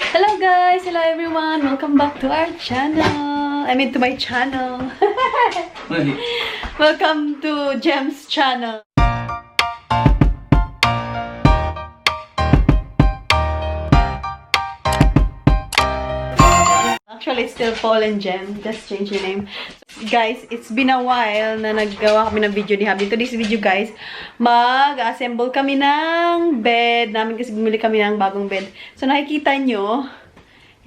Hello guys! Hello everyone! Welcome back to our channel! I mean to my channel! Welcome to Jem's channel! Actually, it's still Paul and Jem. Just change your name. So, guys, it's been a while na naggawa kami ng video ni Habi. Today's video, guys, mag-assemble kami ng bed namin kasi bumili kami ng bagong bed. So, nakikita nyo,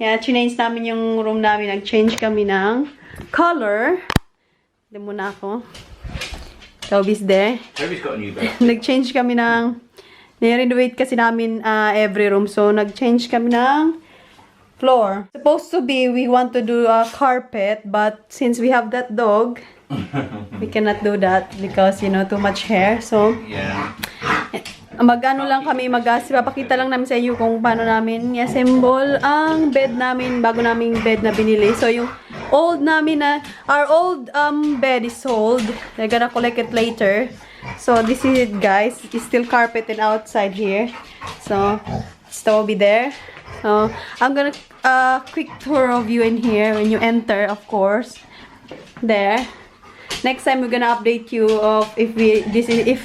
yan, change namin yung room namin. Nag-change kami ng color. Hindi muna ako. Toby's there. Toby's got a new bed. Nag-change kami ng, nirenovate kasi namin every room. So, nag-change kami ng floor. Supposed to be, we want to do a carpet, but since we have that dog, we cannot do that because, you know, too much hair. So, yeah. mag-ano lang kami, papakita lang namin sa inyo kung paano namin i-assemble ang bed namin, bago naming bed na binili. So, yung old namin our old bed is sold. They're gonna collect it later. So, this is it, guys. It's still carpeted outside here. So, still be there. So, I'm gonna quick tour of you in here when you enter, of course. There. Next time we're gonna update you of if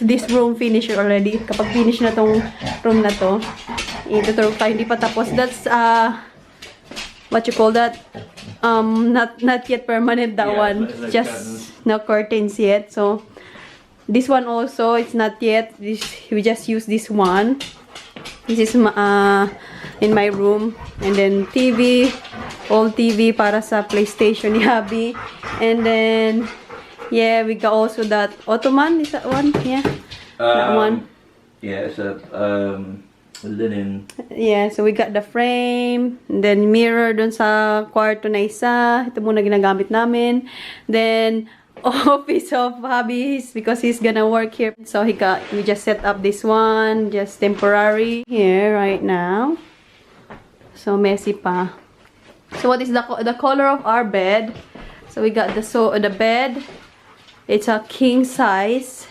this room finish already. Kapag finish na tong room na to, ituturo tayo, hindi pa tapos. That's what you call that? Not yet permanent, that one. Just no curtains yet. So this one also, it's not yet. We just use this one. This is in my room. And then TV, old TV para sa PlayStation ni Habi. And then, yeah, we got also that ottoman. Is that one? Yeah, that one. Yeah, it's a linen. Yeah, so we got the frame. And then mirror dun sa kwarto na isa. Ito muna ginagamit namin. Then, office of hobbies because he's gonna work here. So we just set up this one, just temporary here right now. So messy pa. So what is the color of our bed? So we got the bed. It's a king size.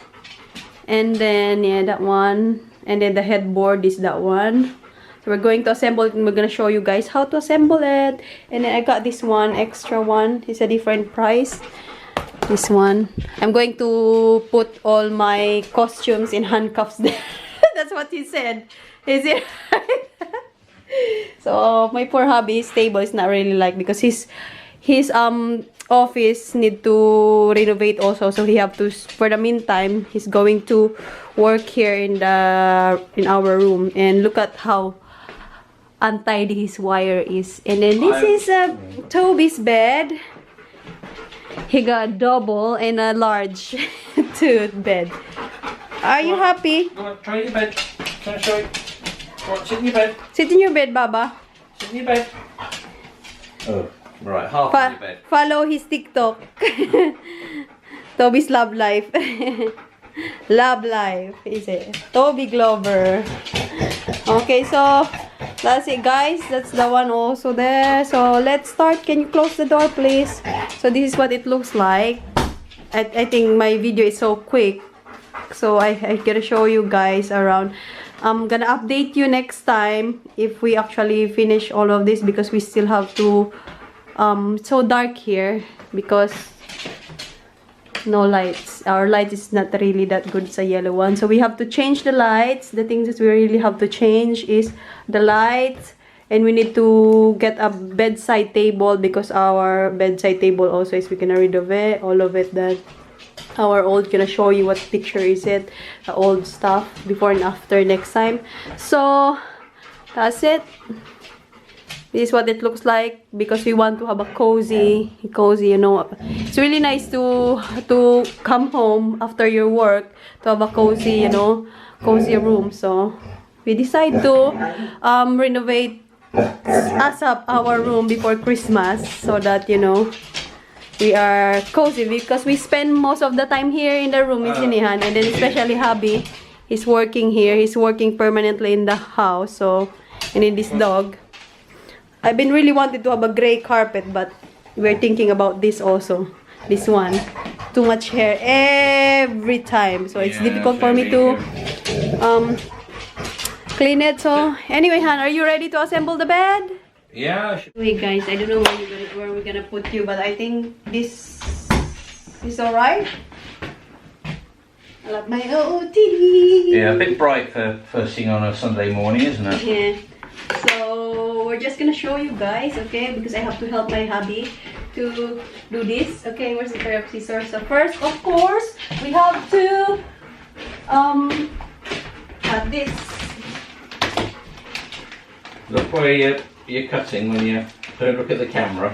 And then yeah, that one. And then the headboard is that one. So we're going to assemble it and we're gonna show you guys how to assemble it. And then I got this one, extra one. It's a different price. This one. I'm going to put all my costumes in handcuffs there. That's what he said. Is it right? So my poor hubby, his table is not really like, because his office need to renovate also. So he have to, for the meantime, he's going to work here in our room. And look at how untidy his wire is. And then this is Toby's bed. He got a double and a large bed. Are you happy? Go on, try your bed. Can I show you? Go on, sit in your bed. Sit in your bed, Baba. Sit in your bed. Oh, right, half in your bed. Follow his TikTok. Toby's Love Life. Love Life, is it? Toby Glover. Okay, so that's it, guys. That's the one also there. So let's start. Can you close the door, please? So this is what it looks like. I think my video is so quick, so I gotta show you guys around. I'm gonna update you next time if we actually finish all of this, because we still have to it's so dark here because no lights. Our light is not really that good, sa yellow one. So we have to change the lights. The things that we really have to change is the lights. And we need to get a bedside table, because our bedside table also is, we're gonna rid of it. All of it that our old, gonna show you what picture is it. The old stuff before and after next time. So that's it. This is what it looks like, because we want to have a cozy, you know. It's really nice to come home after your work to have a cozy, you know, cozy room. So we decide to renovate up our room before Christmas, so that, you know, we are cozy, because we spend most of the time here in the room in Sinihan. And then especially hubby, he's working here. He's working permanently in the house. So, and then this dog. I've been really wanted to have a gray carpet, but we're thinking about this also. This one. Too much hair every time. So it's difficult for me to clean it. So anyway, Han, are you ready to assemble the bed? Yeah. Wait, guys, I don't know where we're gonna put you, but I think this is alright. I love my OOTD. Yeah, a bit bright for first thing on a Sunday morning, isn't it? Yeah. So we're just gonna show you guys, okay? Because I have to help my hubby to do this. Okay, where's the pair of scissors? So first, of course, we have to cut this. Look where you're cutting when you don't look at the camera.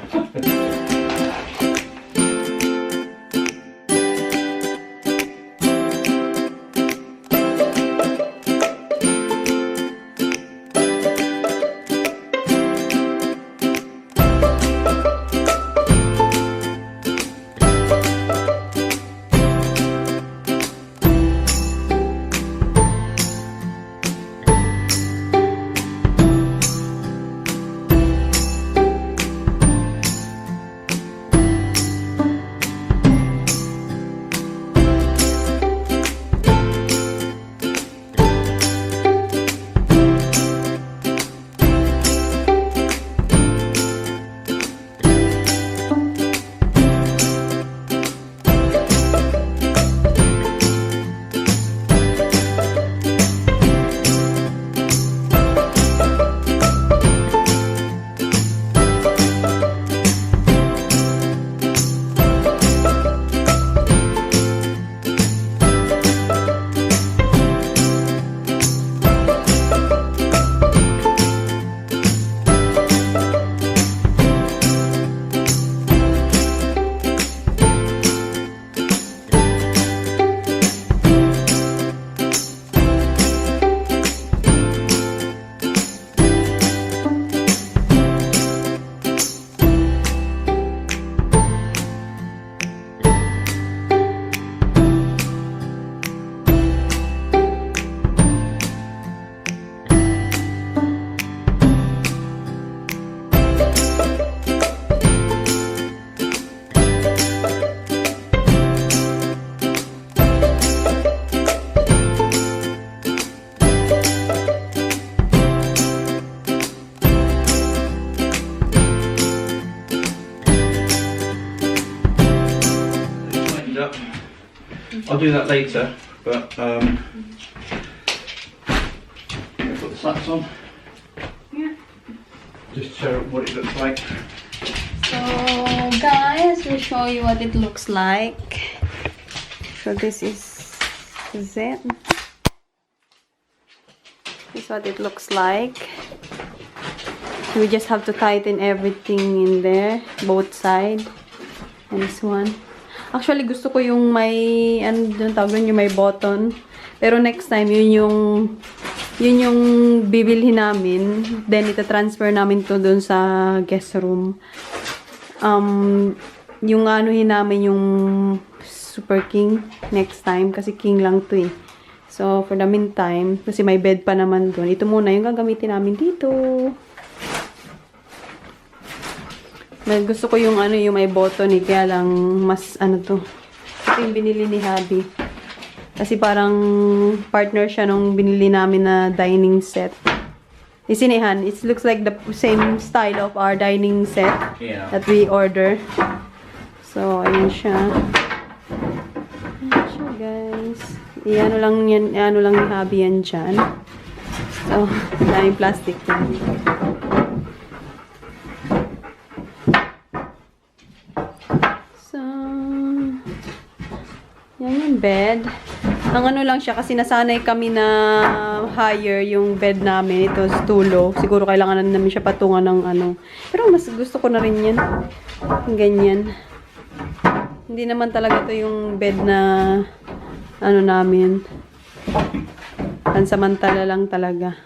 I'll do that later, but I'll put the slats on. Yeah. Just show what it looks like. So guys, we'll show you what it looks like. So this is it. This is what it looks like. We just have to tighten everything in there, both sides. And this one. Actually, gusto ko yung may, ano yung tawag yun, yung may button. Pero next time, yun yung bibilhin namin. Then, ita-transfer namin to dun sa guest room. Yung anuhin namin yung Super King next time. Kasi king lang to eh. So, for the meantime, kasi may bed pa naman dun. Ito muna yung gagamitin namin dito. Gusto ko yung ano, yung may button eh, kaya lang mas ano to. Ito yung binili ni Habi. Kasi parang partner siya nung binili namin na dining set. Isinihan, it looks like the same style of our dining set that we order. So, ayun siya. Ayun siya, guys. Iano lang yan, ano lang ni Habi yan dyan. So, daming plastic yan. Yan yung bed. Ang ano lang siya, kasi nasanay kami na higher yung bed namin. Ito, stulo. Siguro kailangan na namin siya patungan ng ano. Pero mas gusto ko na rin yan. Ganyan. Hindi naman talaga to yung bed na ano namin. Pansamantala lang talaga.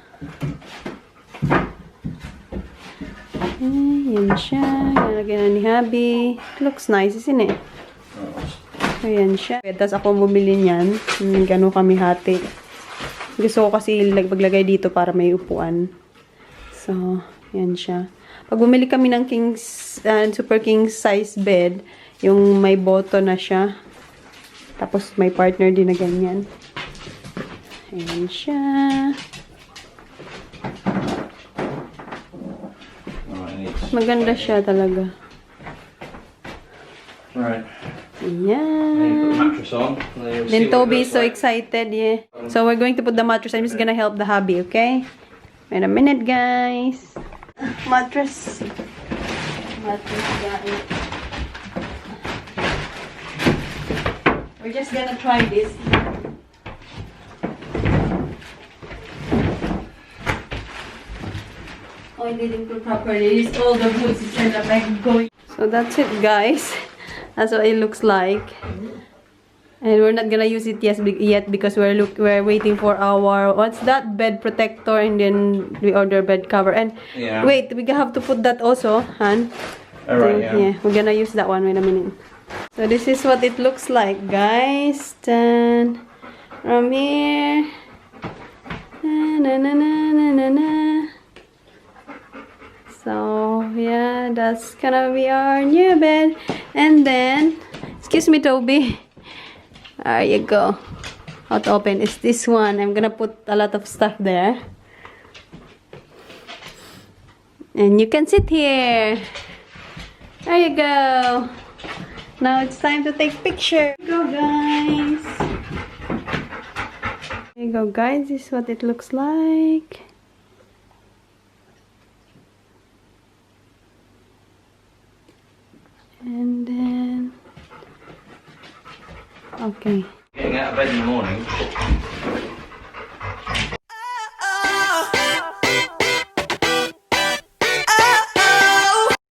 Yan siya. Nalagyan na ni Habi. Looks nice, isn't it? Ayan siya. Tapos ako bumili niyan. Gano'n kami hati. Gusto ko kasi maglagay dito para may upuan. So, yan siya. Pag bumili kami ng Super King size bed, yung may button na siya. Tapos may partner din na ganyan. Ayan siya. Alright, needs. Maganda siya talaga. Right. Then you put the Yeah. mattress on. And then you'll see Then what it Toby is looks so like. excited, yeah. So we're going to put the mattress. I'm just gonna help the hubby, okay? Wait a minute, guys. Mattress. Mattress, guys. We're just gonna try this. Oh, I didn't put properly. It's all the woods is kind of like going. So that's it, guys. That's what it looks like. And we're not gonna use it yet because we're waiting for our what's that bed protector, and then we order bed cover. And Yeah. wait, we have to put that also, Han. Alright, So, yeah, we're gonna use that one. Wait a minute. So this is what it looks like, guys. Then from here. Na, na, na, na, na, na. So yeah, that's gonna be our new bed. And then, excuse me, Toby. There you go. How to open is this one. I'm gonna put a lot of stuff there. And you can sit here. There you go. Now it's time to take picture. Here you go, guys. There you go, guys. This is what it looks like. And then, okay. Getting out of bed in the morning.